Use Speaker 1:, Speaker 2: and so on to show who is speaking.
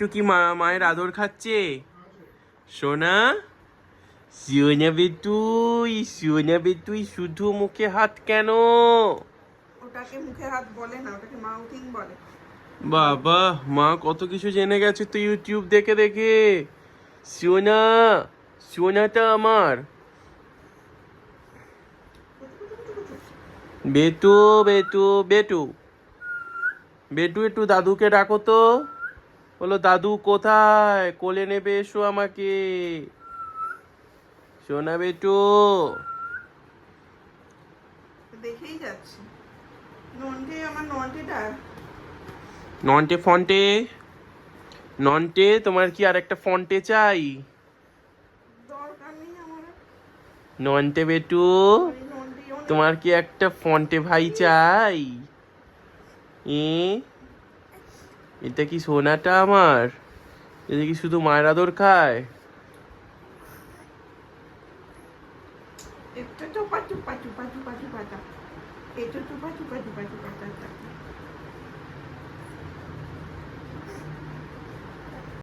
Speaker 1: একটু কি মায়ের আদর খাচ্ছে? সোনা, সোনা বেতুই শুধু মুখে হাত কেন?
Speaker 2: ওটাকে মুখে হাত বলে না, ওটাকে মাউথিং বলে।
Speaker 1: বাবা, মা কত কিছু জেনে গেছে তো ইউটিউব দেখে দেখে। সোনা, সোনাটা আমার। বেটু, বেটু, বেটু, বেটু, একটু দাদুকে ডাকো তো। বলো, দাদু কোথায়? কোলে নেবে এসো আমাকে। সোনা বেটু।
Speaker 2: দেখেই যাচ্ছে নন্টে, আমার নন্টেটা।
Speaker 1: নন্টে ফন্টে, নন্টে তোমার কি আর একটা ফন্টে চাই?
Speaker 2: দরকার নেই আমার।
Speaker 1: নন্টে বেটু,
Speaker 2: আমার এই নন্টেও নেই।
Speaker 1: তোমার কি একটা ফন্টে ভাই চাই? এ এটা কি সোনাটা আমার? এটা কি শুধু মায়ের আদর খায়?
Speaker 2: একটু চুপা চুপা চুপা চুপা চুপা চা, একটু চুপা চুপা চুপা চুপা চা।